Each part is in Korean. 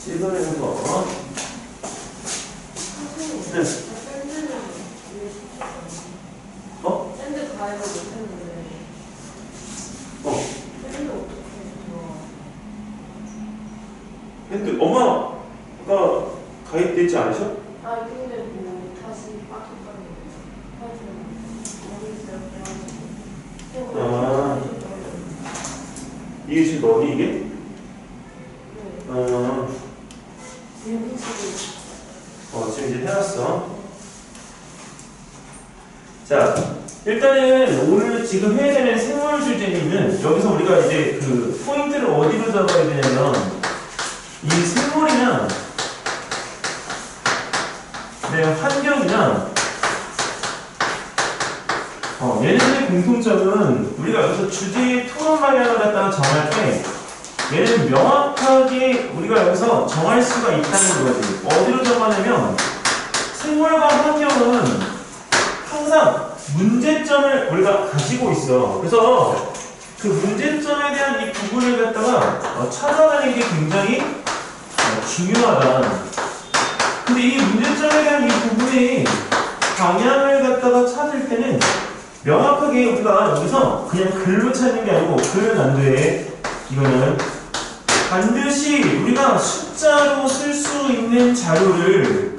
찍어내는 거. 네. 어? 샌드 가입을 못했는데. 샌드 어떻게 근데 엄마가 가입되지 않으셔? 아 근데 뭐 다시 빠졌다는 모르겠어요. 아. 이게 지금 너니 이게? 네. 지금 이제 해놨어. 자, 일단은 오늘 지금 해야 되는 생활 주제는 여기서 우리가 이제 그 포인트를 어디로 잡아야 되냐면 이 생물이나 환경이나 얘네들의 공통점은 우리가 여기서 주제의 토론 방향을 갖다가 정할 때 얘는 명확하게 우리가 여기서 정할 수가 있다는 거지. 어디로 정하냐면 생물과 환경은 항상 문제점을 우리가 가지고 있어. 그래서 그 문제점에 대한 이 부분을 갖다가 찾아가는 게 굉장히 중요하다. 근데 이 문제점에 대한 이 부분의 방향을 갖다가 찾을 때는 명확하게 우리가 여기서 그냥 글로 찾는 게 아니고 글은 안 돼. 이거는 반드시 우리가 숫자로 쓸 수 있는 자료를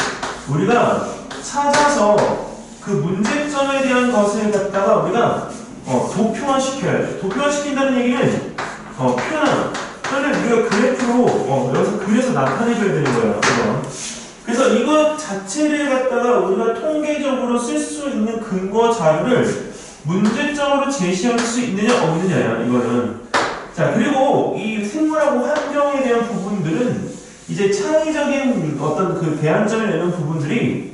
우리가 찾아서 그 문제점에 대한 것을 갖다가 우리가 도표화시켜야 돼. 도표화시킨다는 얘기는 표현 또는 우리가 그래프로 여기서 그려서 나타내줘야 되는 거예요. 그래서 이것 자체를 갖다가 우리가 통계적으로 쓸 수 있는 근거 자료를 문제점으로 제시할 수 있느냐 없느냐야 이거는. 자, 그리고 이 생물하고 환경에 대한 부분들은 이제 창의적인 어떤 그 대안점을 내는 부분들이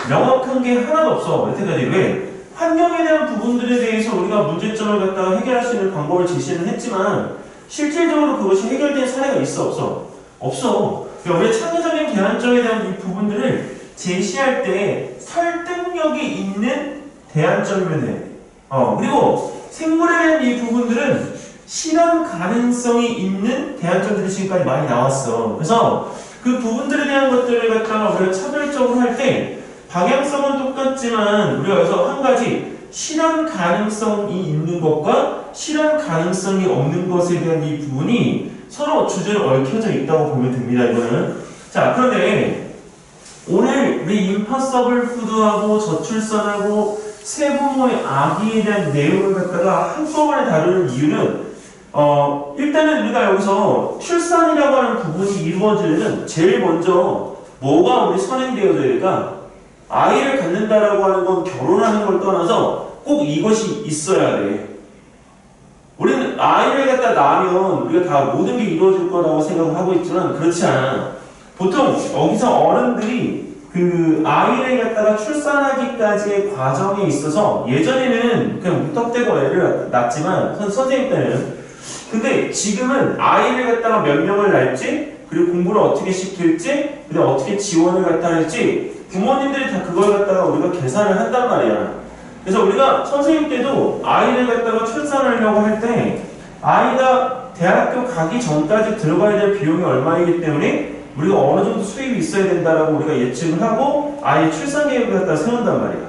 명확한 게 하나도 없어. 여태까지. 왜? 환경에 대한 부분들에 대해서 우리가 문제점을 갖다가 해결할 수 있는 방법을 제시는 했지만 실질적으로 그것이 해결된 사례가 있어 없어? 없어. 그러니까 우리 창의적인 대안점에 대한 이 부분들을 제시할 때 설득력이 있는 대안점이면 돼. 그리고 생물에 대한 이 부분들은 실현 가능성이 있는 대안점들이 지금까지 많이 나왔어. 그래서 그 부분들에 대한 것들을 갖다가 우리가 차별적으로 할 때 방향성은 똑같지만 우리가 여기서 한 가지 실현 가능성이 있는 것과 실현 가능성이 없는 것에 대한 이 부분이 서로 주제로 얽혀져 있다고 보면 됩니다. 이거는. 자, 그런데 오늘 우리 임파서블 푸드하고 저출산하고 세부모의 아기에 대한 내용을 갖다가 한꺼번에 다루는 이유는 일단은 우리가 여기서 출산이라고 하는 부분이 이루어지려면 제일 먼저 뭐가 우리 선행되어져야 될까? 아이를 갖는다라고 하는 건 결혼하는 걸 떠나서 꼭 이것이 있어야 돼. 우리는 아이를 갖다 낳으면 우리가 다 모든 게 이루어질 거라고 생각을 하고 있지만 그렇지 않아. 보통 여기서 어른들이 그 아이를 갖다가 출산하기까지의 과정에 있어서 예전에는 그냥 무턱대고 애를 낳지만 선생님 때는 근데 지금은 아이를 갖다가 몇 명을 낳을지 그리고 공부를 어떻게 시킬지 그리고 어떻게 지원을 갖다 할지 부모님들이 다 그걸 갖다가 우리가 계산을 한단 말이야. 그래서 우리가 선생님 때도 아이를 갖다가 출산하려고 할 때 아이가 대학교 가기 전까지 들어가야 될 비용이 얼마이기 때문에 우리가 어느 정도 수입이 있어야 된다라고 우리가 예측을 하고 아이 출산 계획을 갖다가 세운단 말이야.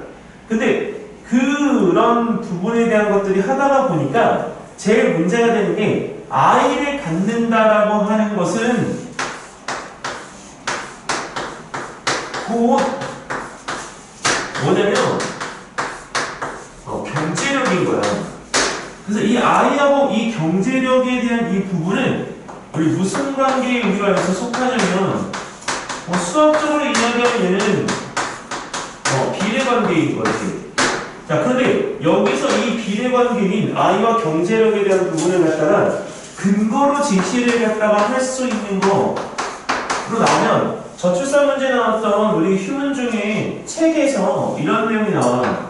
근데 그런 부분에 대한 것들이 하다가 보니까 제일 문제가 되는 게 아이를 갖는다라고 하는 것은 곧 뭐냐면 경제력인 거야. 그래서 이 아이하고 이 경제력에 대한 이 부분은 우리 무슨 관계에 우리가 여기서 속하냐면 수학적으로 이야기하면 얘는 비례관계인 거지. 자, 그런데 여기서 이 비례관계인 아이와 경제력에 대한 부분을 갖다가 근거로 제시를 갖다가 할 수 있는 거로 나오면 저출산 문제 나왔던 우리 휴문 중에 책에서 이런 내용이 나와.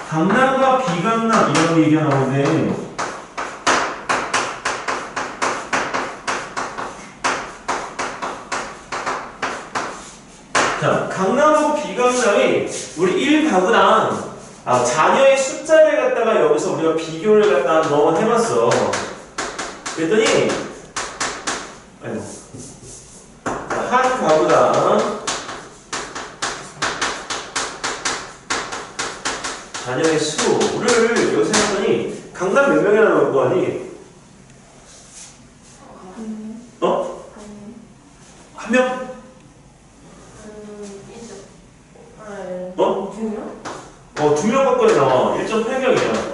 강남과 비강남 이런 얘기가 나오는데 자, 강남하고 비강남이 우리 1가구당 자녀의 숫자를 갖다가 여기서 우리가 비교를 갖다가 한번 해봤어. 그랬더니 한 가구당 자녀의 수를 여기서 해봤더니 강남 몇 명이나 나올 거 아니? 어? 한 명? 어? 2명 가까이 나와. 1.8명이야.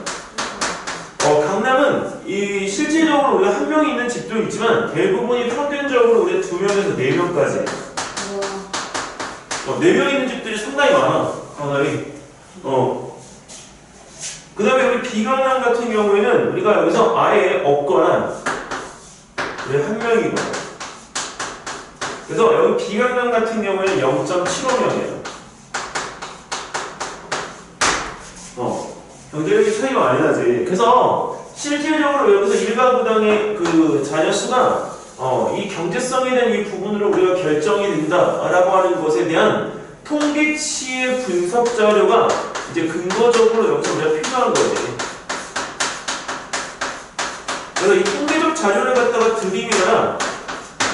강남은 실질적으로 우리가 한 명이 있는 집도 있지만 대부분이 평균적으로 우리가 2명에서 4명까지. 4명 있는 집들이 상당히 많아. 강남이. 그 다음에 우리 비강남 같은 경우에는 우리가 여기서 아예 없거나 우리 한 명이거나. 그래서 여기 비강남 같은 경우에는 0.75명이에요. 경제력이 차이가 많이 나지. 그래서 실질적으로 여기서 일가구당의 그 자녀 수가 이 경제성에 대한 이 부분으로 우리가 결정이 된다라고 하는 것에 대한 통계치의 분석 자료가 이제 근거적으로 여기서 우리가 필요한 거지. 그래서 이 통계적 자료를 갖다가 들이밀어야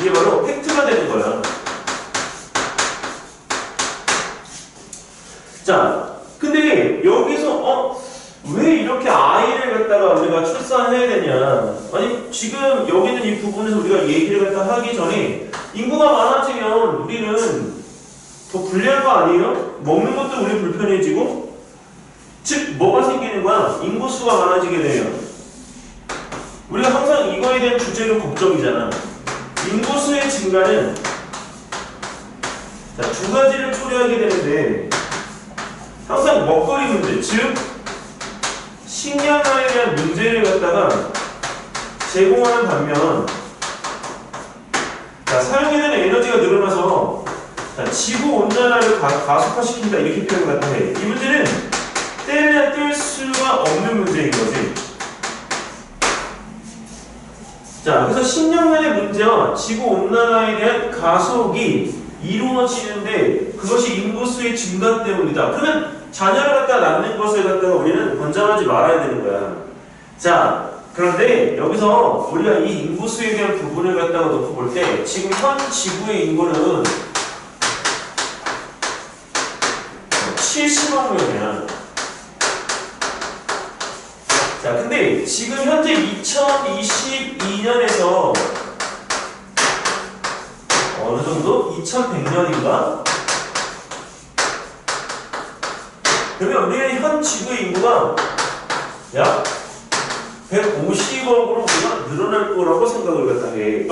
이게 바로 팩트가 되는 거야. 자, 근데 여기서 왜 이렇게 아이를 갖다가 우리가 출산해야 되냐? 아니 지금 여기는 이 부분에서 우리가 얘기를 갖다 하기 전에 인구가 많아지면 우리는 더 불리한 거 아니에요? 먹는 것도 우리 불편해지고, 즉 뭐가 생기는 거야? 인구수가 많아지게 되면 우리가 항상 이거에 대한 주제로 걱정이잖아. 인구수의 증가는 두 가지를 초래하게 되는데 항상 먹거리 문제, 즉 식량화에 대한 문제를 갖다가 제공하는 반면 사용되는 에너지가 늘어나서 지구 온난화를 가속화시킨다 이렇게 표현을 갖다 해. 이 문제는 떼면 뗄 수가 없는 문제인 거지. 자, 그래서 식량난의 문제와 지구 온난화에 대한 가속이 이루어지는데 그것이 인구수의 증가 때문이다. 그러면 자녀를 갖다 낳는 것을 갖다가 우리는 권장하지 말아야 되는 거야. 자, 그런데 여기서 우리가 이 인구수에 대한 부분을 갖다가 놓고 볼 때 지금 현 지구의 인구는 70억 명이야. 자, 근데 지금 현재 2022년에서 어느 정도? 2100년인가? 그러면 우리의 현 지구의 인구가 약 150억으로 우리가 늘어날 거라고 생각을 갖다 해.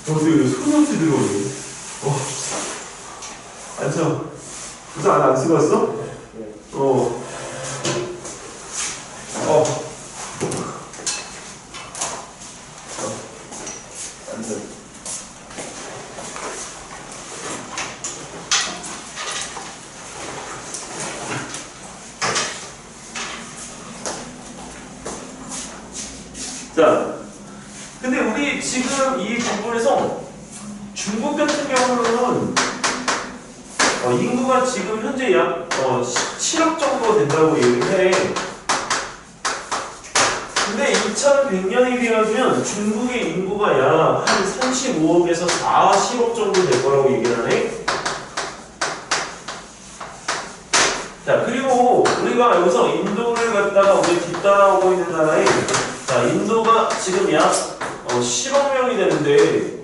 어디 손없이 들어오네. 앉아. 부산 안 쓰갔어? 자, 근데 우리 지금 이 부분에서 중국 같은 경우는 인구가 지금 현재 약 17억 정도 된다고 얘기를 해. 근데 2100년이 되어지면 중국의 인구가 약 한 35억에서 40억 정도 될 거라고 얘기를 하네. 자, 그리고 우리가 여기서 인도를 갖다가 우리 뒤따라오고 있는 나라에, 자, 인도가 지금 약 10억 명이 되는데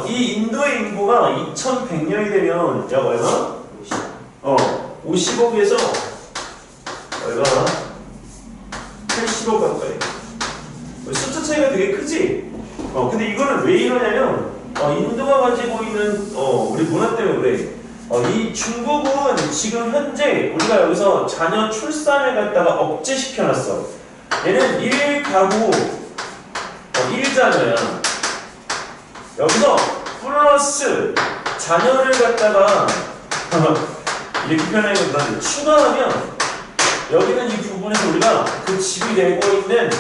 이 인도의 인구가 2100년이 되면 약 얼마? 50억에서 얼마나? 80억 가까이. 숫자 차이가 되게 크지? 근데 이거는 왜 이러냐면 인도가 가지고 있는 우리 문화 때문에 그래. 이 중국은 지금 현재 우리가 여기서 자녀 출산을 갖다가 억제시켜놨어. 얘는 1가구 1자녀야. 여기서 플러스 자녀를 갖다가 이렇게 표현하기보다는 추가하면 여기는 이 부분에서 우리가 그 집이 내고 있는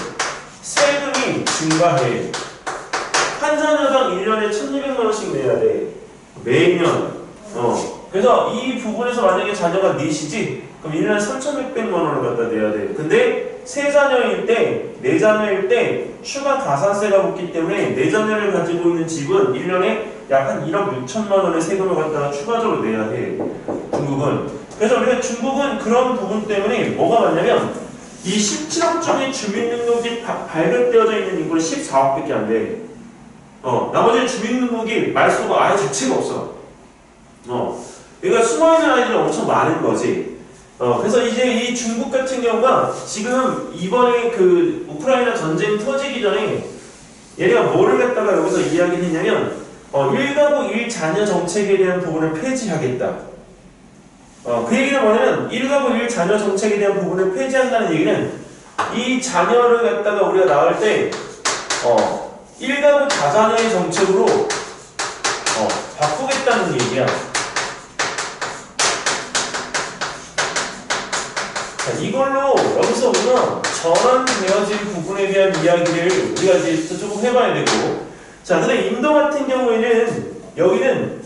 세금이 증가해. 한 자녀당 1년에 1200만 원씩 내야 돼. 매년. 그래서 이 부분에서 만약에 자녀가 넷이지? 그럼 1년에 3,600만 원을 갖다 내야 돼. 근데 세 자녀일 때, 네 자녀일 때 추가 가산세가 붙기 때문에 네 자녀를 가지고 있는 집은 1년에 약 한 1억 6천만 원의 세금을 갖다가 추가적으로 내야 돼. 중국은. 그래서 우리가 중국은 그런 부분 때문에 뭐가 많냐면 이 17억 중에 주민등록이 발급되어져 있는 인구는 14억밖에 안 돼. 나머지 주민등록이 말수가 아예 자체가 없어. 그러니까 숨어있는 아이들이 엄청 많은 거지. 그래서 이제 이 중국 같은 경우가 지금 이번에 그 우크라이나 전쟁 터지기 전에 얘네가 뭐를 갖다가 여기서 이야기를 했냐면 1가구 1자녀 정책에 대한 부분을 폐지하겠다. 그 얘기는 뭐냐면 1가구 1자녀 정책에 대한 부분을 폐지한다는 얘기는 이 자녀를 갖다가 우리가 낳을 때 1가구 다자녀의 정책으로 바꾸겠다는 얘기야. 자, 이걸로 여기서 우리가 전환되어진 부분에 대한 이야기를 우리가 이제 조금 해봐야 되고, 자, 근데 인도 같은 경우에는 여기는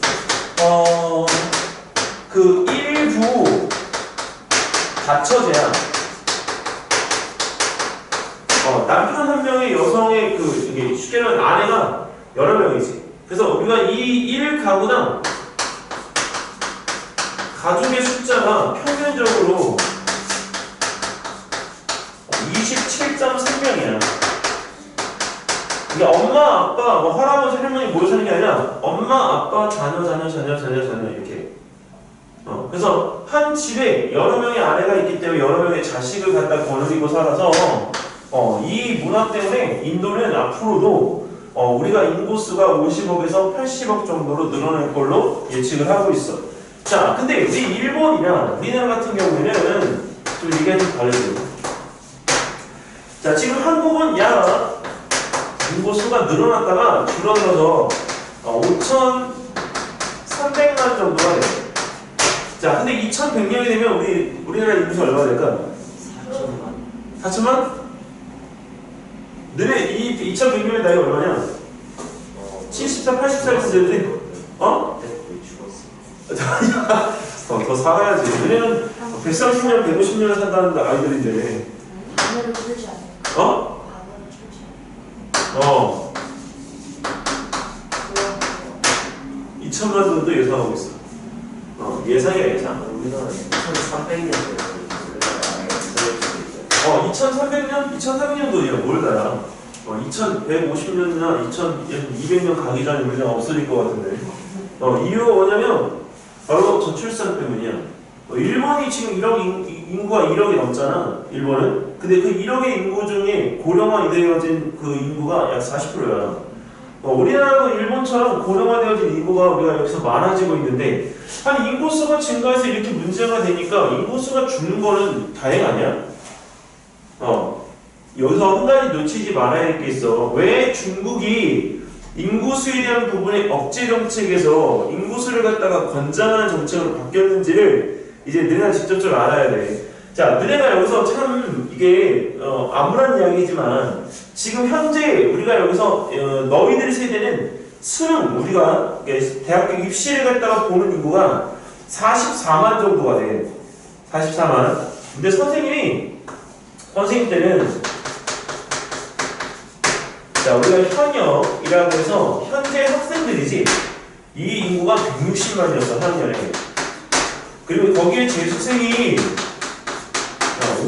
그 일부 다처제야. 남편 한 명의 여성의 이게 쉽게 말하면 아내가 여러 명이지. 그래서 우리가 이 1가구당 가족의 숫자가 평균적으로 27.3명이야. 이게 엄마, 아빠, 뭐 할아버지, 할머니 모여 사는 게 아니라 엄마, 아빠, 자녀 이렇게. 그래서 한 집에 여러 명의 아내가 있기 때문에 여러 명의 자식을 갖다 거느리고 살아서 이 문화 때문에 인도는 앞으로도 우리가 인구수가 50억에서 80억 정도로 늘어날 걸로 예측을 하고 있어. 자, 근데 우리 일본이나 우리나라 같은 경우에는 좀 얘기가 좀 다르죠. 자, 지금 한국은 약 인구수가 늘어났다가 줄어들어서 5,300만 정도가 돼. 자, 근데 2,100년이 되면 우리나라 인구수 얼마가 될까? 4천만? 4천만? 너네 이 2,100년의 나이가 얼마냐? 74, 80살이 되는데? 더 살아야지. 너네는 130년, 150년 산다는 아이들인데. 반으로 줄지 않아요. 반으로 줄지 않아요. 2천만 정도 예상하고 있어. 예상이야, 예상. 우리나라 2,300년 2,300년? 2,300년도야, 뭘 가야. 2,150년이나 2,200년 가기 전에 우리가 없어질 것 같은데. 이유가 뭐냐면, 바로 저출산 때문이야. 일본이 지금 인구가 1억이 넘잖아, 일본은. 근데 그 1억의 인구 중에 고령화되어진 그 인구가 약 40%야. 우리나라도 일본처럼 고령화되어진 인구가 우리가 여기서 많아지고 있는데, 아니, 인구수가 증가해서 이렇게 문제가 되니까 인구수가 죽는 거는 다행 아니야? 여기서 한 가지 놓치지 말아야 할 게 있어. 왜 중국이 인구수에 대한 부분의 억제 정책에서 인구수를 갖다가 권장하는 정책으로 바뀌었는지를 이제 너네가 직접적으로 알아야 돼. 자, 너네가 여기서 참 이게 아무런 이야기지만 지금 현재 우리가 여기서 너희들 세대는 수능 우리가 대학교 입시를 갖다가 보는 인구가 44만 정도가 돼. 44만. 근데 선생님 때는 자, 우리가 현역이라고 해서 현재 학생들이지 이 인구가 160만이었어, 학년에. 그리고 거기에 재수생이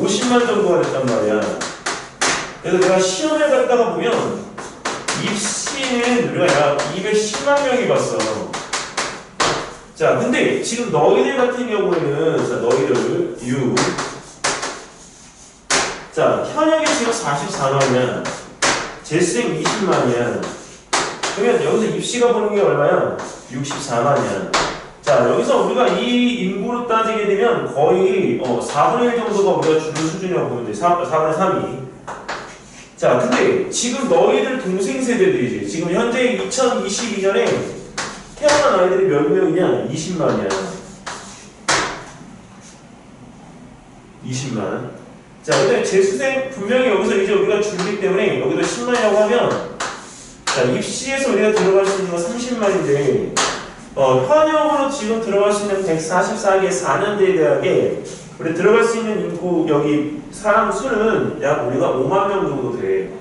50만 정도가 됐단 말이야. 그래서 내가 시험을 갔다가 보면 입시는 우리가 약 210만 명이 봤어. 자, 근데 지금 너희들 같은 경우에는 자, 너희들 자, 현역이 지금 44만이야. 재수생 20만이야. 그러면 여기서 입시가 보는 게 얼마야? 64만이야. 자, 여기서 우리가 이 인구로 따지게 되면 거의 4분의 1 정도가 우리가 주는 수준이라고 보면 돼. 4분의 3이. 자, 근데 지금 너희들 동생 세대들이지. 지금 현재 2022년에 태어난 아이들이 몇 명이냐? 20만이야. 20만. 자, 근데 재수생 분명히 여기서 이제 우리가 줄기 때문에 여기도 10만이라고 하면 자, 입시에서 우리가 들어갈 수 있는 건 30만인데 현역으로 지금 들어갈 수 있는 144개 4년제 대학에 우리 들어갈 수 있는 인구 여기 사람 수는 약 우리가 5만 명 정도 돼.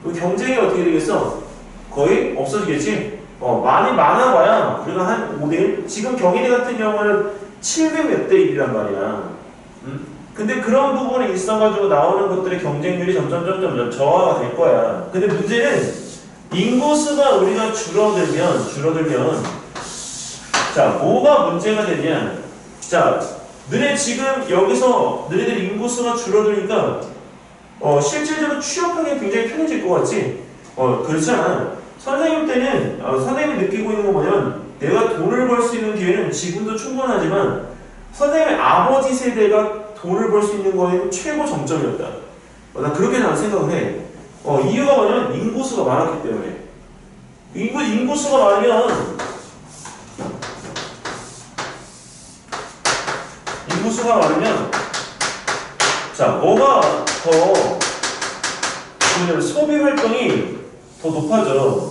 그 경쟁이 어떻게 되겠어? 거의 없어지겠지? 많이 많아봐야 우리가 한 5대1? 지금 경희대 같은 경우는 700 몇 대 1이란 말이야. 근데 그런 부분이 있어가지고 나오는 것들의 경쟁률이 점점 저하가 될 거야. 근데 문제는 인구수가 우리가 줄어들면 자, 뭐가 문제가 되냐? 자, 너네 지금 여기서 너네들 인구수가 줄어드니까 실질적으로 취업하기 굉장히 편해질 것 같지? 그렇잖아. 선생님 때는 선생님이 느끼고 있는 거 뭐냐면 내가 돈을 벌 수 있는 기회는 지금도 충분하지만 선생님의 아버지 세대가 돈을 벌 수 있는 거에는 최고 정점이었다. 난 그렇게 나는 생각을 해. 이유가 뭐냐면 인구수가 많았기 때문에. 인구수가 많으면 자, 뭐가 더 소비 활동이 더 높아져.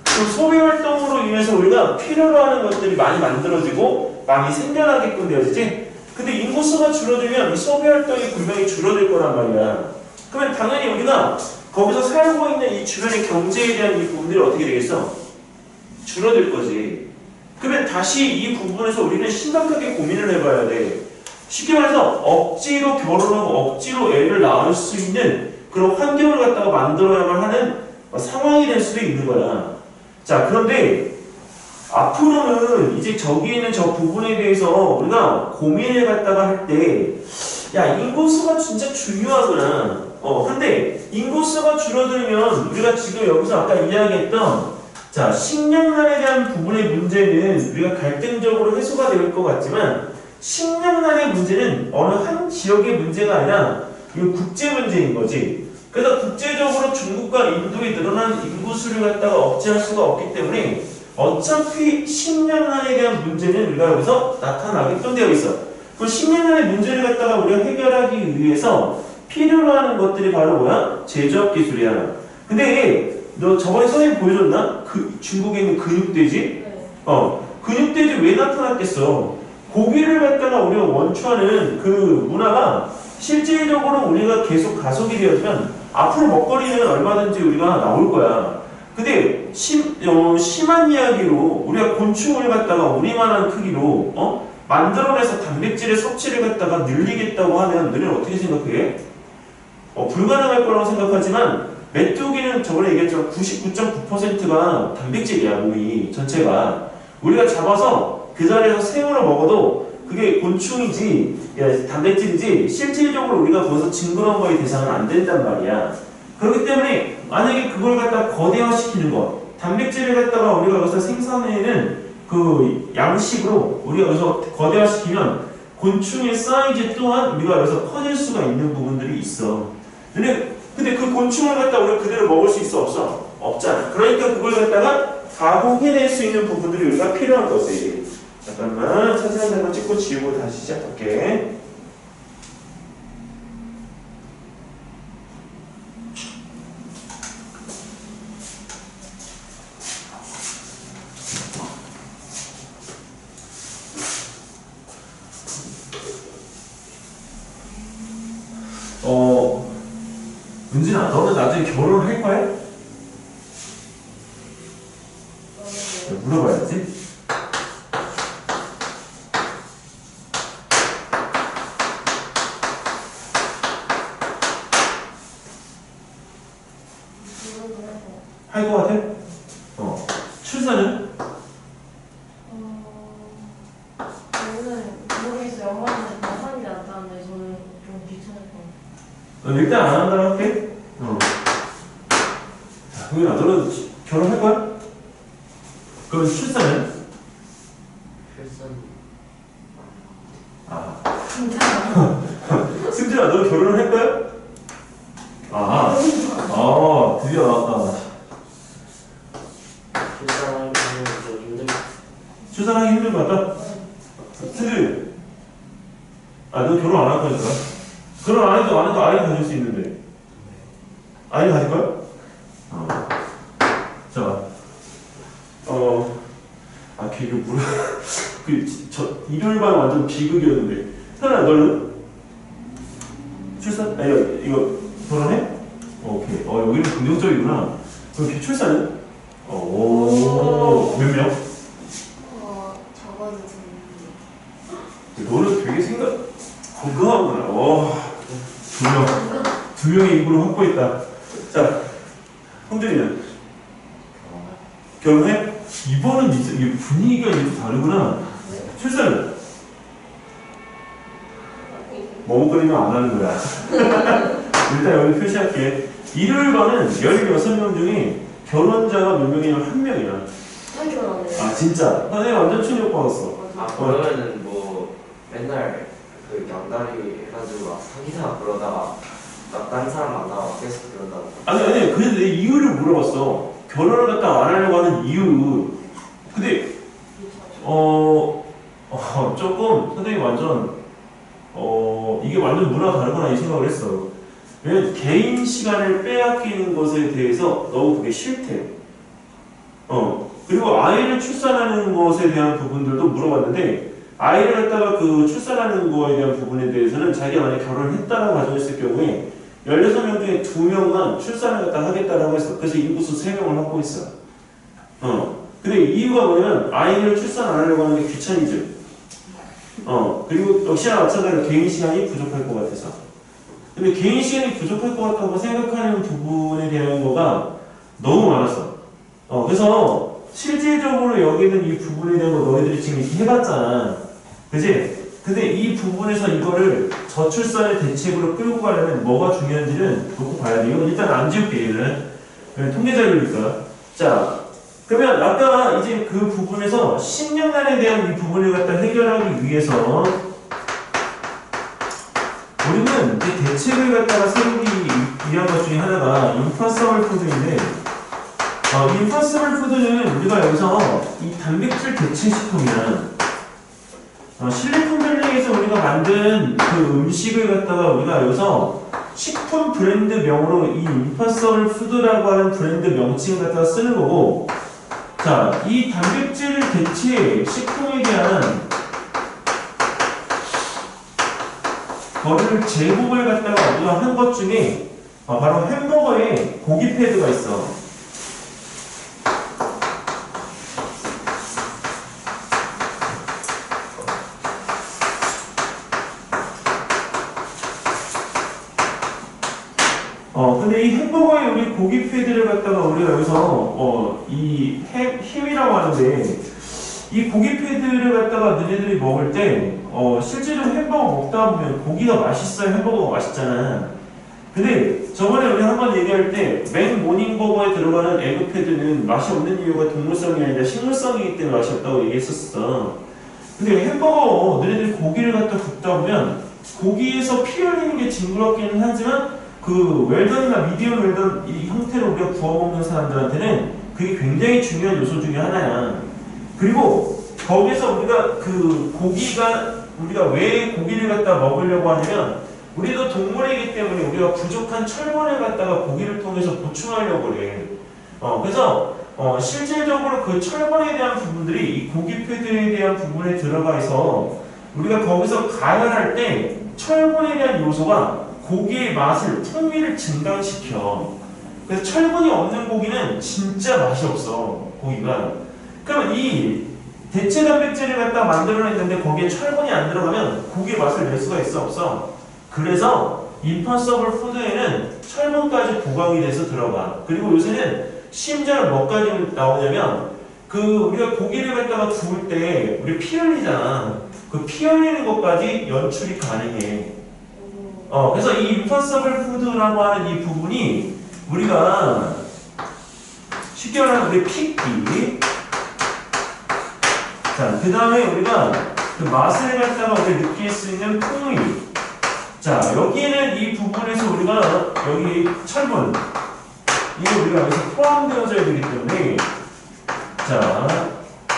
그 소비 활동으로 인해서 우리가 필요로 하는 것들이 많이 만들어지고 많이 생겨나게끔 되어지지. 근데 인구수가 줄어들면 이 소비 활동이 분명히 줄어들 거란 말이야. 그러면 당연히 우리가 거기서 살고 있는 이 주변의 경제에 대한 이 부분들이 어떻게 되겠어? 줄어들 거지. 그러면 다시 이 부분에서 우리는 심각하게 고민을 해봐야 돼. 쉽게 말해서 억지로 결혼하고 억지로 애를 낳을 수 있는 그런 환경을 갖다가 만들어야만 하는 상황이 될 수도 있는 거야. 자, 그런데 앞으로는 이제 저기 있는 저 부분에 대해서 우리가 고민을 갖다가 할 때, 야, 인구수가 진짜 중요하구나. 근데 인구수가 줄어들면 우리가 지금 여기서 아까 이야기했던 자, 식량난에 대한 부분의 문제는 우리가 갈등적으로 해소가 될 것 같지만 식량난의 문제는 어느 한 지역의 문제가 아니라 이거 국제 문제인 거지. 그래서 국제적으로 중국과 인도에 늘어난 인구수를 갖다가 억제할 수가 없기 때문에 어차피 식량난에 대한 문제는 우리가 여기서 나타나게끔 되어 있어. 그 식량난의 문제를 갖다가 우리가 해결하기 위해서 필요로 하는 것들이 바로 뭐야? 제조업 기술이야. 근데 너 저번에 선생님 보여줬나? 그 중국에 있는 근육돼지? 근육돼지 왜 나타났겠어? 고기를 갖다가 우리가 원추하는 그 문화가 실질적으로 우리가 계속 가속이 되어지면 앞으로 먹거리는 얼마든지 우리가 나올 거야. 근데 심한 이야기로 우리가 곤충을 갖다가 우리만한 크기로 만들어내서 단백질의 섭취를 갖다가 늘리겠다고 하면 너는 어떻게 생각해? 불가능할 거라고 생각하지만 메뚜기는 저번에 얘기했지만 99.9%가 단백질이야. 몸이 전체가. 우리가 잡아서 그 자리에서 생으로 먹어도 그게 곤충이지 단백질이지 실질적으로 우리가 거기서 징그러운 대상은 안 된단 말이야. 그렇기 때문에 만약에 그걸 갖다 거대화시키는 것, 단백질을 갖다가 우리가 여기서 생산해내는 그 양식으로 우리가 여기서 거대화시키면 곤충의 사이즈 또한 우리가 여기서 커질 수가 있는 부분들이 있어. 근데 그 곤충을 갖다 우리가 그대로 먹을 수 있어 없어? 없잖아. 그러니까 그걸 갖다가 가공해낼 수 있는 부분들이 우리가 필요한 거지. 잠깐만 사진 한 장만 찍고 지우고 다시 시작할게. 은진아, 너는 나중에 결혼을 할 거야? 물어봐야지. 할 거 같아? 출산은? 저는 모르겠어요. 엄마는 하는 게 낫다는데 저는 좀 귀찮을 것 같아요. 일단 안 한다고 할게. 자, 동현아, 너는 결혼할 거야? 그럼 출산은? 진짜? 승진아, 너 결혼을 할 거야? 드디어 나왔다. 출산하기 힘들 것 같다? 승진, 너 결혼 안 할 거니까. 결혼 안 해도 아이 가질 수 있는데. 아이 가질 거야? 자, 이거 뭐야? 저 일요일반 완전 비극이었는데. 현아, 너는 출산? 아니 이거 결혼해? 오케이. 여기는 긍정적이구나. 그럼 출산은? 몇 명? 적어도 너는 되게 건강하구나. 두 명의 입으로 확보했다. 자, 홍준이는 결혼해? 이번은 이게 분위기가 이렇게 다르구나. 출산은? 머뭇거리면 안 하는 거야. 일단 여기 표시할게. 일요일반은 16명 중에 결혼자가 몇 명이냐면 1명이야. 한 결혼하네. 아, 진짜? 선생님 완전 충격 받았어. 그러면은 뭐 맨날 그 양다리 해가지고 막 사귀다가 그러다가 막 다른 사람 만나고 계속 그러다가 아니, 근데 내 이유를 물어봤어. 결혼을 갖다 안 하려고 하는 이유. 근데, 조금, 선생님 완전, 이게 완전 문화가 다르구나 이 생각을 했어. 왜냐면 개인 시간을 빼앗기는 것에 대해서 너무 그게 싫대. 그리고 아이를 출산하는 것에 대한 부분들도 물어봤는데, 아이를 갖다가 그 출산하는 거에 대한 부분에 대해서는 자기가 만약 결혼을 했다라고 가정했을 경우에 16명 중에 2명만 출산을 갖다 하겠다라고 했어. 그래서 인구수 3명을 확보했어. 근데 이유가 뭐냐면 아이를 출산 안 하려고 하는 게 귀차니즘. 그리고 역시나 마찬가지로 개인 시간이 부족할 것 같아서. 근데 개인 시간이 부족할 것 같다고 생각하는 부분에 대한 거가 너무 많았어. 그래서 실질적으로 여기는 이 부분에 대한 거 너희들이 지금 이렇게 해봤잖아. 그지? 근데 이 부분에서 이거를 저출산의 대책으로 끌고 가려면 뭐가 중요한지는 놓고 봐야 돼. 이건 일단 안 지울게, 얘는. 통계 자료니까. 자, 그러면 아까 이제 그 부분에서 10년간에 대한 이 부분을 갖다 해결하기 위해서 우리는 이 대책을 갖다가 세우기 위한 것 중에 하나가 임파서블 푸드인데, 임파서블 푸드는 우리가 여기서 이 단백질 대체식품이야. 실리콘밸리에서 우리가 만든 그 음식을 갖다가 우리가 여기서 식품 브랜드 명으로 이 임파서블 푸드라고 하는 브랜드 명칭을 갖다가 쓰는 거고, 자, 이 단백질 대체 식품에 대한 거를 제공을 갖다가 우리가 한 것 중에 바로 햄버거에 고기 패드가 있어. 근데 이 햄버거에 우리 고기 패드를 갖다가 우리가 여기서 이 햄이라고 하는데, 이 고기 패드를 갖다가 너네들이 먹을 때 실제로 햄버거 먹다 보면 고기가 맛있어야 햄버거가 맛있잖아. 근데 저번에 우리 한번 얘기할 때 맥 모닝버거에 들어가는 에그 패드는 맛이 없는 이유가 동물성이 아니라 식물성이기 때문에 맛이 없다고 얘기했었어. 근데 햄버거 너네들이 고기를 갖다 굽다 보면 고기에서 피 흘리는 게 징그럽기는 하지만 그 웰던이나 미디엄 웰던 이 형태로 우리가 구워 먹는 사람들한테는 그게 굉장히 중요한 요소 중에 하나야. 그리고 거기서 우리가 그 우리가 왜 고기를 갖다 먹으려고 하냐면 우리도 동물이기 때문에 우리가 부족한 철분을 갖다가 고기를 통해서 보충하려고 그래. 그래서 실질적으로 그 철분에 대한 부분들이 이 고기 패드에 대한 부분에 들어가 있어 우리가 거기서 가열할 때 철분에 대한 요소가 고기의 맛을, 풍미를 증강시켜. 그래서 철분이 없는 고기는 진짜 맛이 없어, 고기가. 그러면 이 대체 단백질을 갖다 만들어냈는데 거기에 철분이 안 들어가면 고기의 맛을 낼 수가 있어, 없어? 그래서 임파서블 푸드에는 철분까지 보강이 돼서 들어가. 그리고 요새는 심지어 뭐까지 나오냐면 우리가 고기를 갖다가 구울 때 우리 피 흘리잖아. 그 피 흘리는 것까지 연출이 가능해. 그래서 이 임파서블 푸드라고 하는 이 부분이 우리가 쉽게 말하면 우리 핏기, 자, 그 다음에 우리가 그 맛을 갖다가 우리가 느낄 수 있는 풍미, 자, 여기에는 이 부분에서 우리가 여기 철분, 이게 우리가 여기서 포함되어져야 되기 때문에, 자,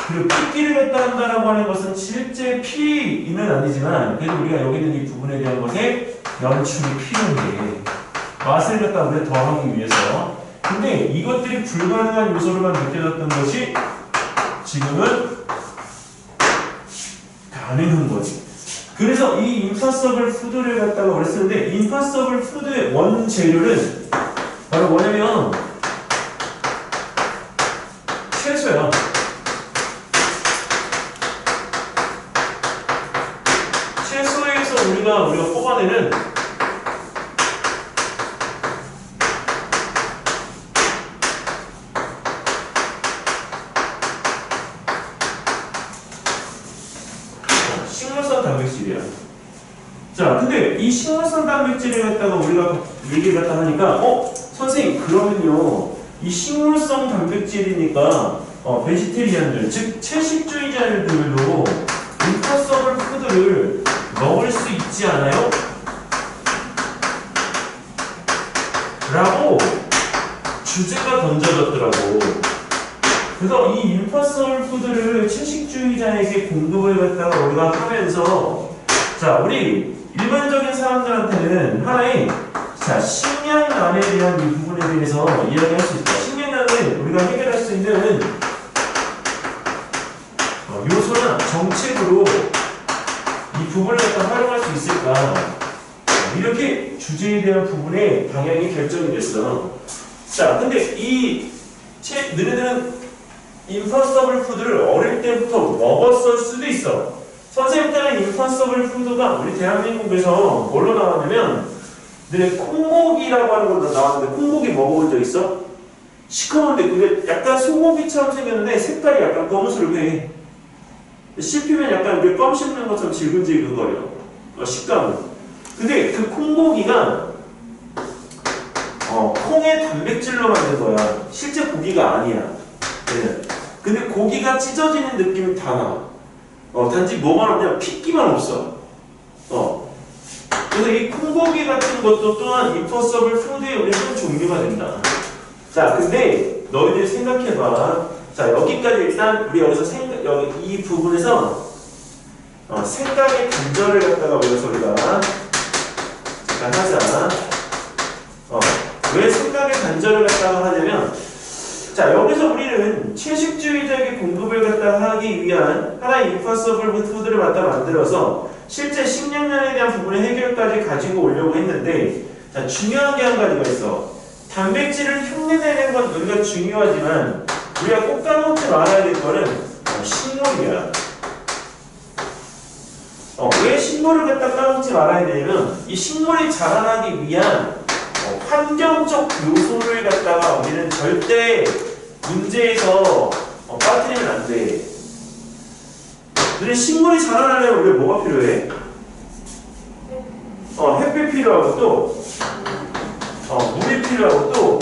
그리고 핏기를 갖다 한다라고 하는 것은 실제 피는 아니지만 그래도 우리가 여기 있는 이 부분에 대한 것에 연출이 필요해. 맛을 갖다 우리가 더하기 위해서. 근데 이것들이 불가능한 요소로만 느껴졌던 것이 지금은 가능한 거지. 그래서 이 임파서블 푸드를 갖다가 우리 쓰는데 임파서블 푸드의 원재료는 바로 뭐냐면 채소야. 채소에서 우리가 뽑아내는 식물성 단백질이야. 자, 근데 이 식물성 단백질을 갖다가 우리가 얘기를 갖다 하니까 선생님 그러면요 이 식물성 단백질이니까 베지테리안들 즉 채식주의자들도 임파서블 푸드를 먹을 수 있지 않아요? 라고 주제가 던져졌더라고. 그래서 이 임파서블 푸드를 채식주의자에게 공급을 갖다가 우리가 하면서 자 우리 일반적인 사람들한테는 하나의 자 식량난에 대한 이 부분에 대해서 이야기할 수 있다. 식량난은 우리가 해결할 수 있는 요소나 정책으로 이 부분을 갖다 활용할 수 있을까? 이렇게 주제에 대한 부분의 방향이 결정이 됐어. 자, 근데 너네들은 임파서블 푸드를 어릴 때부터 먹었을 수도 있어. 선생님 때는 임파서블 푸드가 우리 대한민국에서 뭘로 나왔냐면 너네 콩고기라고 하는 걸로 나왔는데 콩고기 먹어본 적 있어? 시커먼데 그게 약간 소고기처럼 생겼는데 색깔이 약간 검은스럽게 씹히면 약간 우리 껌 씹는 것처럼 질근질근거려. 식감은. 근데 그 콩고기가 콩의 단백질로 만든 거야. 실제 고기가 아니야. 네. 근데 고기가 찢어지는 느낌이 다 나. 단지 뭐만 없냐? 핏기만 없어. 그래서 이 콩고기 같은 것도 또한 임파서블 푸드의 우리 한 종류가 된다. 자, 근데 너희들 생각해봐. 자, 여기까지 일단 우리 여기서 여기 이 부분에서 생각의 단절을 갖다가 우리가 잠깐 하자. 왜 생각의 단절을 갖다가 하냐면 자, 여기서 우리는 채식주의자에게 공급을 갖다가 하기 위한 하나의 임파서블 푸드를 갖다 만들어서 실제 식량난에 대한 부분의 해결까지 가지고 오려고 했는데 자, 중요한 게 한 가지가 있어. 단백질을 흉내내는 건 우리가 중요하지만 우리가 꼭 까먹지 말아야 될 거는 식물이야. 왜 식물을 갖다 까먹지 말아야 되냐면 이 식물이 자라나기 위한 환경적 요소를 갖다가 우리는 절대 문제에서 빠뜨리면 안 돼. 우리 식물이 자라나려면 우리가 뭐가 필요해? 햇빛 필요하고 또 물이 필요하고 또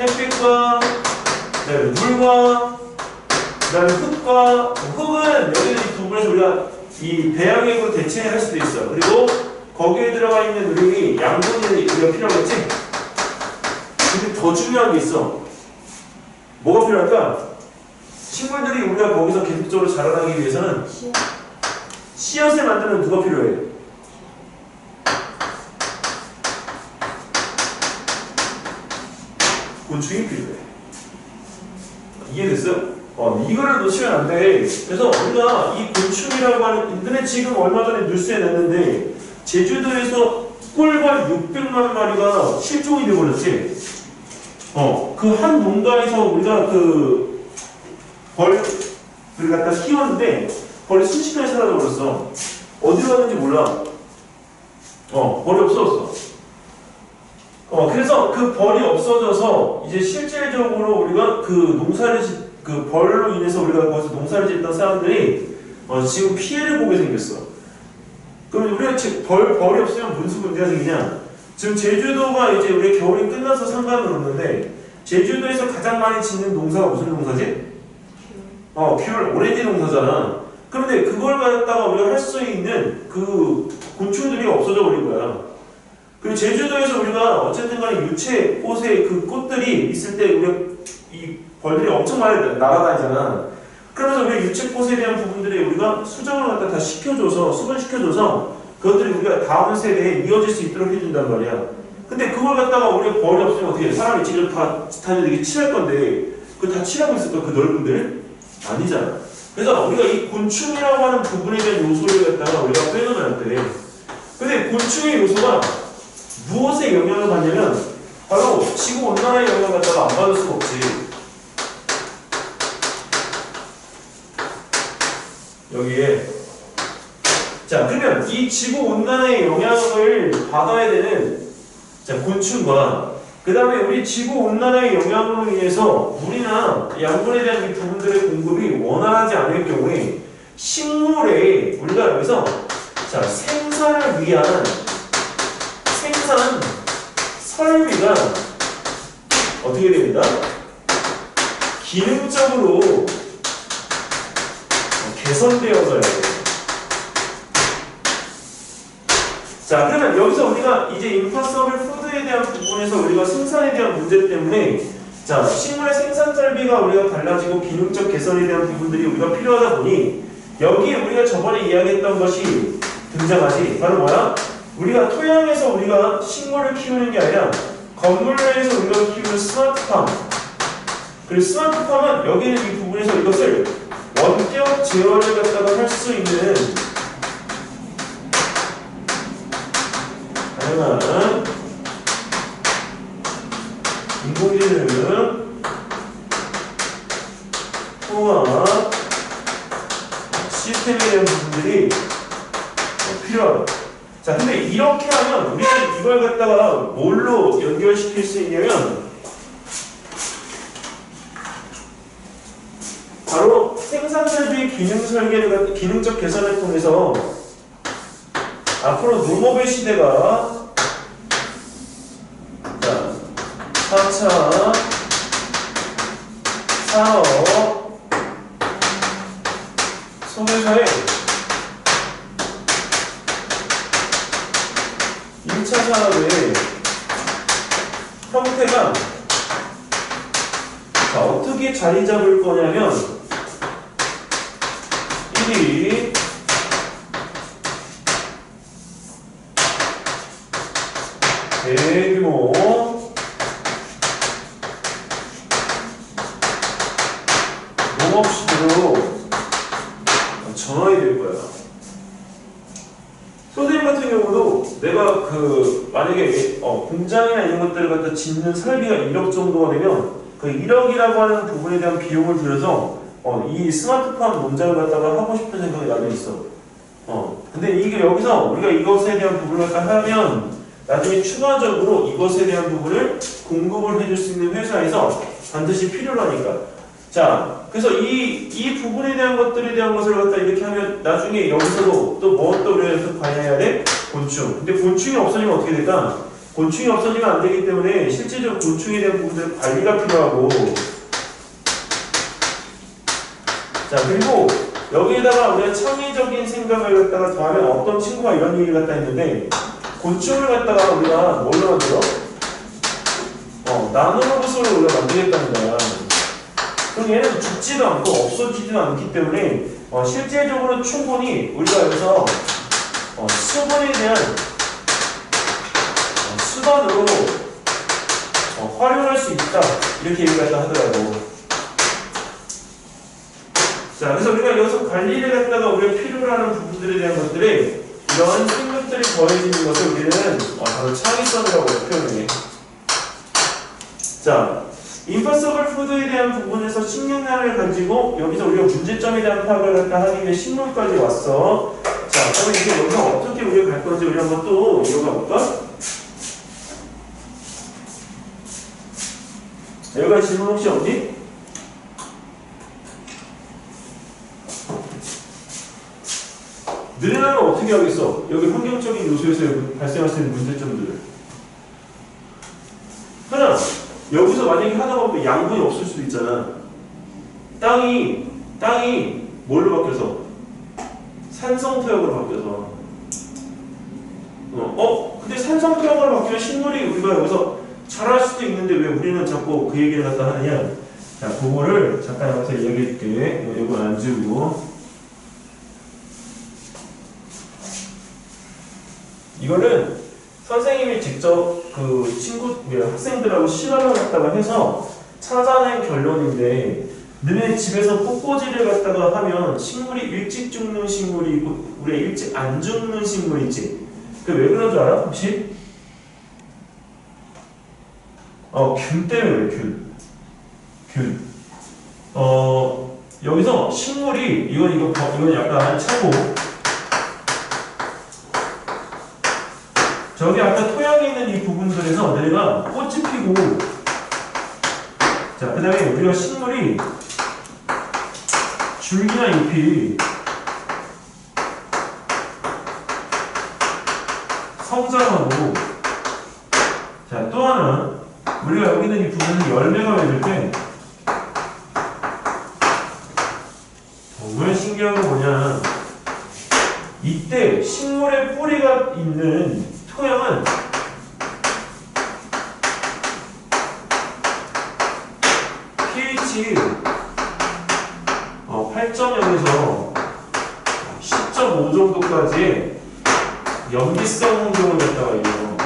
햇빛과 그다음에 물과 그다음에 흙과 흙은 여기는 이 부분에서 우리가 이 배양액으로 대체할 수도 있어. 그리고 거기에 들어가 있는 우리 양분이 우리가 필요하겠지? 근데 더 중요한 게 있어. 뭐가 필요할까? 식물들이 우리가 거기서 계속적으로 자라나기 위해서는 씨앗을 만드는 누가 필요해? 곤충이 필요해. 이해됐어? 이거를 놓치면 안 돼. 그래서 우리가 이 곤충이라고 하는 근데 지금 얼마 전에 뉴스에 냈는데 제주도에서 꿀벌 600만 마리가 실종이 돼버렸지. 그 한 농가에서 우리가 그 벌을 갖다 키웠는데 벌이 순식간에 사라져버렸어. 어디로 갔는지 몰라. 벌이 없어졌어. 그래서 그 벌이 없어져서 이제 실질적으로 우리가 그 벌로 인해서 우리가 거기서 농사를 짓던 사람들이 지금 피해를 보게 생겼어. 그럼 우리가 벌이 없으면 무슨 문제가 생기냐? 지금 제주도가 이제 우리 겨울이 끝나서 상관은 없는데 제주도에서 가장 많이 짓는 농사가 무슨 농사지? 귤, 오렌지 농사잖아. 그런데 그걸 갖다가 우리가 할 수 있는 그 곤충들이 없어져 버린 거야. 그리고 제주도에서 우리가 어쨌든 간에 유채꽃의 그 꽃들이 있을 때 우리가 이 벌들이 엄청 많이 날아다니잖아. 그러면서 우리 유채꽃에 대한 부분들이 우리가 수정을 갖다 다 시켜줘서 수분시켜줘서 그것들이 우리가 다음 세대에 이어질 수 있도록 해준단 말이야. 근데 그걸 갖다가 우리가 벌이 없으면 어떻게 해? 사람이 지금 다 이렇게 칠할 건데 그걸 다 칠하고 있을까? 그 넓은데? 아니잖아. 그래서 우리가 이 곤충이라고 하는 부분에 대한 요소를 갖다가 우리가 빼놓으면 안 돼. 근데 곤충의 요소가 무엇에 영향을 받냐면 바로 지구 온난화에 영향을 갖다가 안 받을 수가 없지. 여기에 자 그러면 이 지구 온난화의 영향을 받아야 되는 자 곤충과 그 다음에 우리 지구 온난화의 영향으로 인해서 물이나 양분에 대한 이 부분들의 공급이 원활하지 않을 경우에 식물에 우리가 여기서 자 생산을 위한 생산 설비가 어떻게 됩니다? 기능적으로 개선되어져야 돼요. 자 그러면 여기서 우리가 이제 임파서블 푸드에 대한 부분에서 우리가 생산에 대한 문제 때문에 자 식물의 생산 설비가 우리가 달라지고 기능적 개선에 대한 부분들이 우리가 필요하다 보니 여기에 우리가 저번에 이야기했던 것이 등장하지. 바로 뭐야? 우리가 토양에서 우리가 식물을 키우는 게 아니라 건물 내에서 우리가 키우는 스마트팜. 그리고 스마트팜은 여기는 이 부분에서 이것을 원격 제어를 갖다가 할 수 있는 다양한 인공지능 통합 시스템에 대한 부분들이 필요하다. 자, 근데 이렇게 하면 우리는 이걸 갖다가 뭘로 연결시킬 수 있냐면 바로 생산설비 기능 설계를 기능적 개선을 통해서 앞으로 농업의 시대가 자 4차 산업 소비사의 1차 산업의 형태가 자, 어떻게 자리 잡을 거냐면 1위 대규모 농업시대로 전환이 될 거야. 선생님 같은 경우도 내가 만약에 공장이나 이런 것들을 갖다 짓는 설비가 1억 정도가 되면 그 1억이라고 하는 부분에 대한 비용을 들여서 이 스마트팜 농장을 갖다가 하고 싶은 생각이 나는 있어. 근데 이게 여기서 우리가 이것에 대한 부분을 갖다 하면 나중에 추가적으로 이것에 대한 부분을 공급을 해줄 수 있는 회사에서 반드시 필요로 하니까. 자, 그래서 이 부분에 대한 것들에 대한 것을 갖다 이렇게 하면 나중에 여기서도 또 우리가 관여해야 돼? 곤충. 근데 곤충이 없어지면 어떻게 될까? 곤충이 없어지면 안 되기 때문에 실제적으로 곤충에 대한 부분들 관리가 필요하고. 자, 그리고 여기에다가 우리가 창의적인 생각을 갖다가 더하면 어떤 친구가 이런 얘기를 갖다 했는데 곤충을 갖다가 우리가 뭘로 만들어? 나노로봇으로 우리가 만들겠다는 거야. 그럼 얘는 죽지도 않고 없어지지도 않기 때문에 실제적으로 충분히 우리가 여기서 수분에 대한 수단으로 활용할 수 있다. 이렇게 얘기를 하더라고. 자, 그래서 우리가 여기서 관리를 갖다가 우리가 필요로 하는 부분들에 대한 것들이 이런 생각들이 더해지는 것을 우리는 바로 창의성이라고 표현해. 자, 임파서블 푸드에 대한 부분에서 식량량을 가지고 여기서 우리가 문제점에 대한 파악을 갖다 하기 위해 식물까지 왔어. 자, 그러면 이제 여기서 어떻게 우리가 갈 건지 우리 한번 또 이어가 볼까? 여기까지 질문 혹시 없니? 너네는 어떻게 하겠어? 여기 환경적인 요소에서 발생할 수 있는 문제점들을. 하나, 여기서 만약에 하다 보면 양분이 없을 수도 있잖아. 땅이 뭘로 바뀌어서? 산성토양으로 바뀌어서. 근데 산성토양으로 바뀌면 식물이 우리가 여기서 자랄 수도 있는데 왜 우리는 자꾸 그 얘기를 갖다 하느냐? 자, 그거를 잠깐 여기서 이야기해 줄게. 이거 안 지우고. 이거는 선생님이 직접 학생들하고 실험을 갖다가 해서 찾아낸 결론인데 너네 집에서 꽃꽂이를 갖다가 하면 식물이 일찍 죽는 식물이 있고 우리 일찍 안 죽는 식물이 있지. 그 왜 그런 줄 알아? 혹시? 균 때문에 그래, 균. 여기서 식물이 이건 약간 참고. 저기 아까 토양에 있는 이 부분들에서 내가 꽃이 피고, 자, 그 다음에 우리가 식물이 줄기나 잎이 성장하고, 자, 또 하나는 우리가 여기 있는 이 부분은 열매가 맺을 때 정말 신기한 거 뭐냐, 이때 식물의 뿌리가 있는 토양은 pH 8.0에서 10.5 정도까지의 염기성 환경을 갖다가 이요.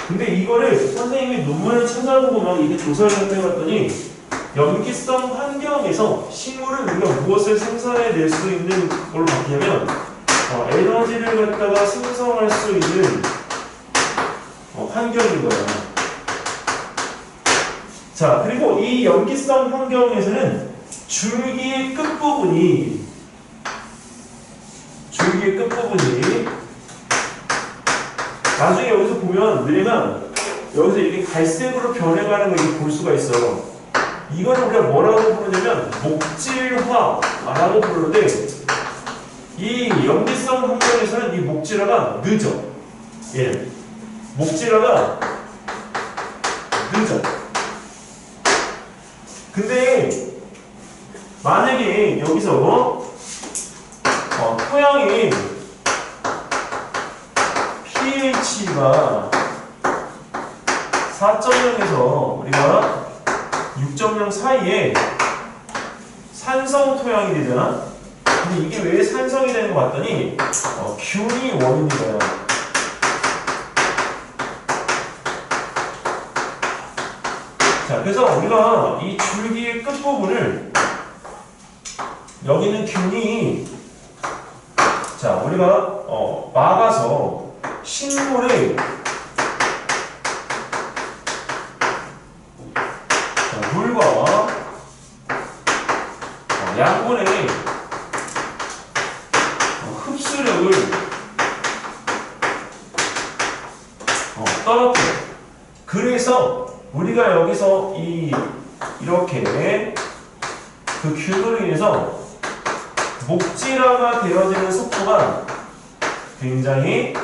근데 이거를 선생님이 논문을 찾아보고 막 이게 조사를 해봤더니 염기성 환경에서 식물은 우리가 무엇을 생산해낼 수 있는 걸로 바뀌냐면 에너지를 갖다가 생성할 수 있는 환경인 거예요. 자, 그리고 이 염기성 환경에서는 줄기의 끝부분이 나중에 여기서 보면 너네가 여기서 이렇게 갈색으로 변해가는 걸 볼 수가 있어. 이거를 우리가 뭐라고 부르냐면 목질화라고 부르는데, 이 염기성 환경에서는 이 목질화가 늦어. 예, 목질화가 늦어. 근데 만약에 여기서 토양이 pH가 4.0에서 우리가 6.0 사이에 산성 토양이 되잖아. 근데 이게 왜 산성이 되는 거 같더니 균이 원인이에요. 자, 그래서 우리가 이 줄기의 끝부분을 여기는 균이, 자, 우리가 막아서 식물의 물과 양분의 흡수력을 떨어뜨려. 그래서 우리가 여기서 이렇게 그 균으로 인해서 목질화가 되어지는 속도가 굉장히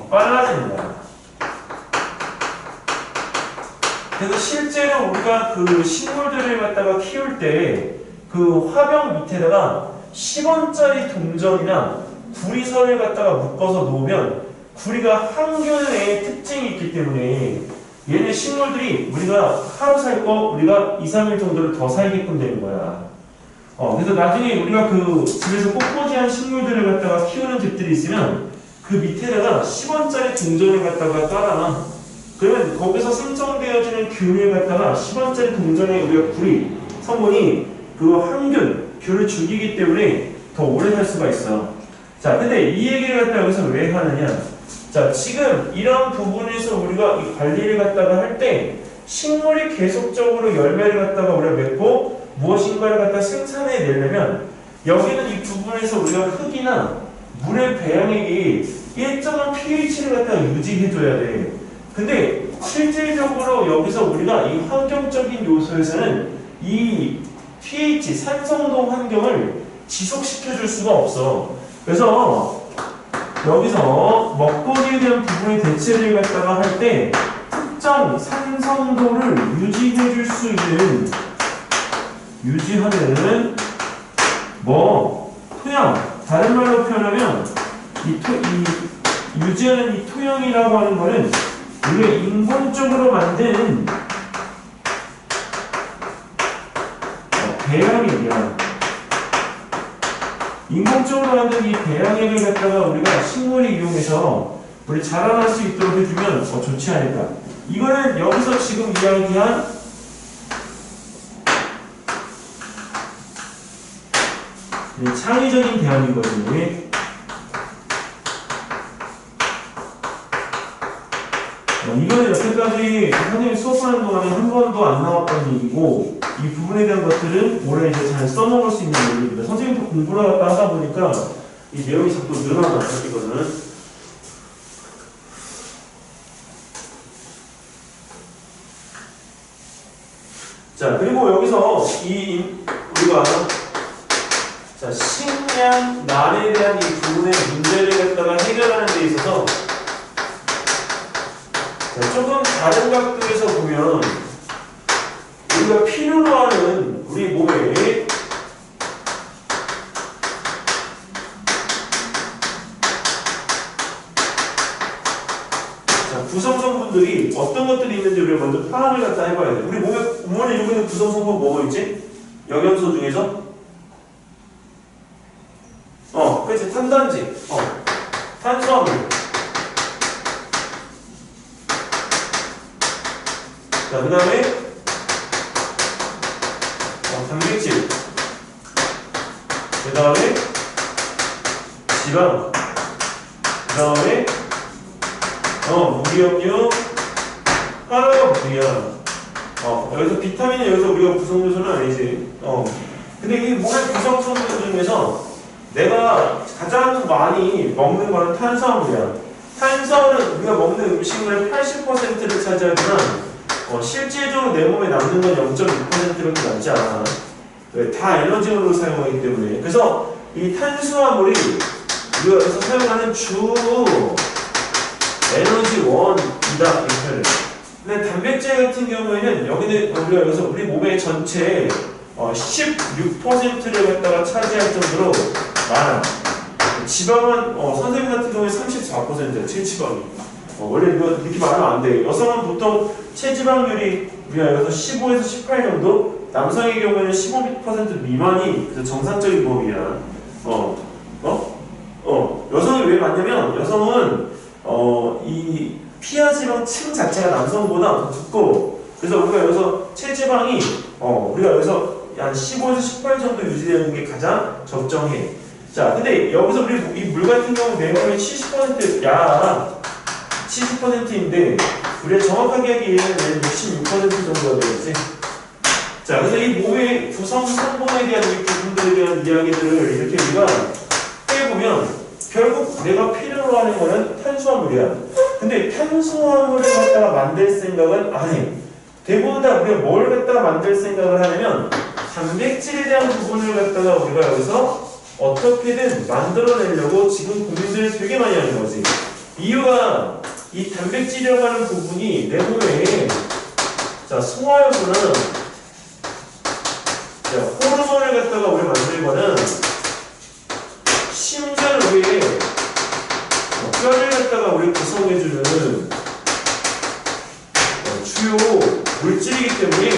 빨라지는 거야. 그래서 실제로 우리가 그 식물들을 갖다가 키울 때 그 화병 밑에다가 10원짜리 동전이나 구리선을 갖다가 묶어서 놓으면 구리가 항균의 특징이 있기 때문에 얘네 식물들이 우리가 하루 살 거 우리가 2, 3일 정도를 더 살게끔 되는 거야. 그래서 나중에 우리가 그 집에서 꽃꽂이한 식물들을 갖다가 키우는 집들이 있으면 그 밑에다가 10원짜리 동전을 갖다가 깔아놔. 그러면 거기서 생성되어지는 균을 갖다가 10원짜리 동전에 우리가 구리, 성분이 그 균을 죽이기 때문에 더 오래 살 수가 있어. 자, 근데 이 얘기를 갖다가 여기서 왜 하느냐? 자, 지금 이런 부분에서 우리가 이 관리를 갖다가 할 때 식물이 계속적으로 열매를 갖다가 우리가 맺고 무엇인가를 갖다 생산해내려면 여기는 이 부분에서 우리가 흙이나 물의 배양액이 일정한 pH를 갖다가 유지해줘야 돼. 근데 실질적으로 여기서 우리가 이 환경적인 요소에서는 이 pH, 산성도 환경을 지속시켜줄 수가 없어. 그래서 여기서 먹거리에 대한 부분의 대체를 갖다가 할 때 특정 산성도를 유지해줄 수 있는, 유지하는 토양, 다른 말로 표현하면 유지하는 이 토양이라고 하는 거는 우리가 인공적으로 만든 배양액이야. 인공적으로 만든 이 배양액을 갖다가 우리가 식물이 이용해서 우리 자라날 수 있도록 해주면 좋지 않을까. 이거는 여기서 지금 이야기한 창의적인 대안인 거지. 이거는 여태까지 선생님이 수업하는 동안에 한 번도 안 나왔던 얘기고, 이 부분에 대한 것들은 올해 이제 잘 써먹을 수 있는 얘기입니다. 선생님도 공부를 하다 보니까 이 내용이 자꾸 늘어나서 이거는. 자, 그리고 여기서 우리가 자, 식량, 난에 대한 이 부분의 문제를 갖다가 해결하는 데 있어서 자, 조금 다른 각도에서 보면 우리가 필요로 하는 우리 몸에 자, 구성성분들이 어떤 것들이 있는지 우리가 먼저 파악을 갖다 해봐야 돼. 우리 몸에 이루고 있는 구성성분 뭐가 있지? 영양소 중에서 그치, 탄단지, 탄수화물. 자, 그 다음에, 단백질. 그 다음에, 지방. 그 다음에, 무기염류, 하나가 무기야. 여기서 비타민은 여기서 우리가 구성요소는 아니지. 근데 이 몸의 구성성분 중에서 내가 가장 많이 먹는 거는 탄수화물이야. 탄수화물은 우리가 먹는 음식물의 80%를 차지하지만 실질적으로 내 몸에 남는 건 0.6%밖에 남지 않아. 다 에너지원으로 사용하기 때문에. 그래서 이 탄수화물이 우리가 여기서 사용하는 주 에너지원이다. 이렇게. 근데 단백질 같은 경우에는 여기는 우리가 여기서 우리 몸의 전체 16%를 갖다가 차지할 정도로 많아. 지방은 선생님 같은 경우에 34%야. 체지방이. 원래 이거 이렇게 말하면 안 돼. 여성은 보통 체지방률이 우리가 여기서 15에서 18 정도, 남성의 경우에는 15% 미만이 그래서 정상적인 범위야. 여성이 왜 많냐면 여성은 이 피하지방 층 자체가 남성보다 더 두꺼워. 그래서 우리가 여기서 체지방이 우리가 여기서 한 15에서 18 정도 유지되는 게 가장 적정해. 자, 근데 여기서 우리 이 물 같은 경우 내 몸의 70%야. 70%인데 우리가 정확하게 하기에는 66% 정도가 되겠지. 자, 그래서 이 몸의 구성 성분에 대한 이 부분들에 대한 이야기들을 이렇게 우리가 해보면 결국 내가 필요로 하는 거는 탄수화물이야. 근데 탄수화물을 갖다가 만들 생각은 안 해. 대부분 다 우리가 뭘 갖다가 만들 생각을 하냐면 단백질에 대한 부분을 갖다가 우리가 여기서 어떻게든 만들어내려고 지금 고민들을 되게 많이 하는 거지. 이유가 이 단백질이라고 하는 부분이 내 몸에 자, 소화효소는 자, 호르몬을 갖다가 우리 만들거나 심장을 위해 뼈를 갖다가 우리 구성해주는 주요 물질이기 때문에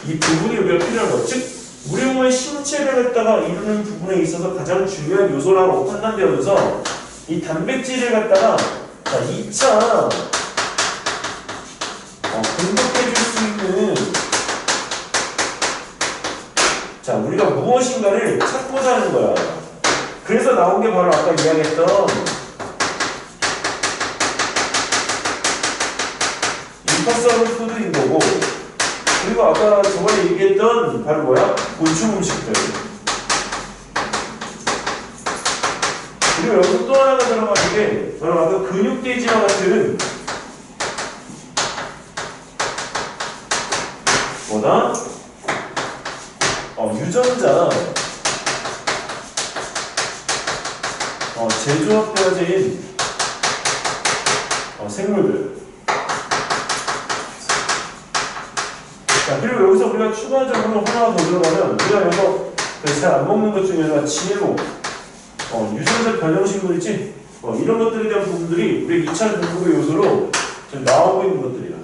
이 부분이 우리가 필요한 것. 즉 우리 몸의 신체를 갖다가 이루는 부분에 있어서 가장 중요한 요소라고 판단되어서 이 단백질을 갖다가 자, 2차 공급해줄 수 있는 자, 우리가 무엇인가를 찾고자 하는 거야. 그래서 나온 게 바로 아까 이야기했던 임파서블 푸드인 거고, 그리고 아까 저번에 얘기했던 바로 뭐야? 곤충 음식들. 그리고 여기서 또 하나가 들어가는 게 바로 아까 근육돼지와 같은 뭐다? 유전자 재조합되어진 생물들. 자, 그리고 여기서 우리가 추가적으로 하나 더 들어가면 우리가 여기서 잘 안 먹는 것 중에 하나가 GMO 유전자 변형식물 있지? 이런 것들에 대한 부분들이 우리 2차 공급의 요소로 지금 나오고 있는 것들이야.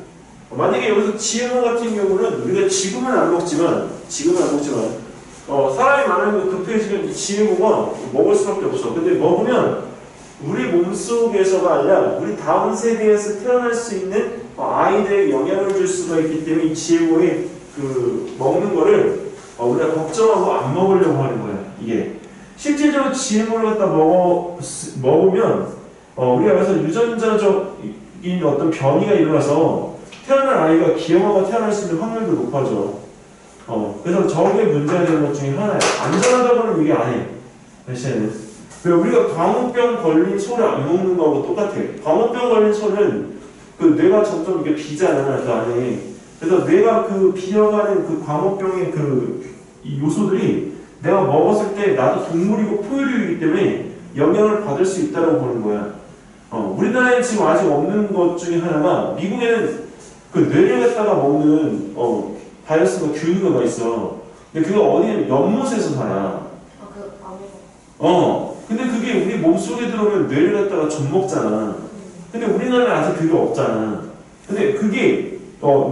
만약에 여기서 GMO 같은 경우는 우리가 지금은 안 먹지만 사람이 많은 거 급해지면 이 GMO가 먹을 수밖에 없어. 근데 먹으면 우리 몸속에서가 아니라 우리 다음 세대에서 태어날 수 있는 아이들에게 영향을 줄 수가 있기 때문에 이 GMO의 그 먹는 거를 우리가 걱정하고 안 먹으려고 하는 거야. 이게 실질적으로 GMO를 갖다 먹으면 우리가 여기서 유전자적인 어떤 변이가 일어나서 태어날 아이가 기형아가 태어날 수 있는 확률도 높아져. 그래서 저게 문제가 되는 것 중에 하나야. 안전하다고는 얘기 안 해. 대신에는 왜 우리가 광우병 걸린 소를 안 먹는 거하고 똑같아. 광우병 걸린 소는 그 뇌가 점점 이게 비잖아 그 안에. 그래서 뇌가 그 비어가는 그 광우병의 이 요소들이 내가 먹었을 때 나도 동물이고 포유류이기 때문에 영향을 받을 수 있다고 보는 거야. 우리나라에 지금 아직 없는 것 중에 하나가 미국에는 그 뇌를 갖다가 먹는 바이러스가 균류가 있어. 근데 그거 어디냐면 연못에서 살아. 근데 그게 우리 몸속에 들어오면 뇌를 갖다가 좀 먹잖아. 근데 우리나라는 아직 그게 없잖아. 근데 그게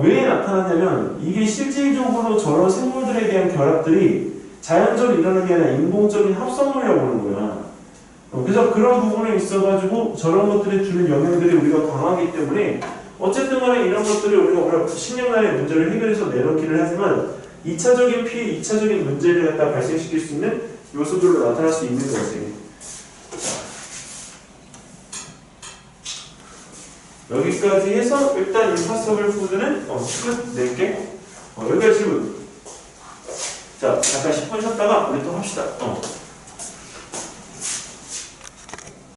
왜 나타났냐면 이게 실질적으로 저런 생물들에 대한 결합들이 자연적으로 일어나는 게 아니라 인공적인 합성물이라고 보는 거야. 그래서 그런 부분에 있어가지고 저런 것들이 주는 영향들이 우리가 강하기 때문에 어쨌든 간에 이런 것들을 우리가 10년간의 문제를 해결해서 내놓기를 하지만 2차적인 피해, 2차적인 문제를 갖다 발생시킬 수 있는 요소들로 나타날 수 있는 거지. 여기까지 해서 일단 임파서블 푸드는 끝 낼게. 여기까지 질문. 자, 잠깐 10분 쉬었다가 우리 또 합시다.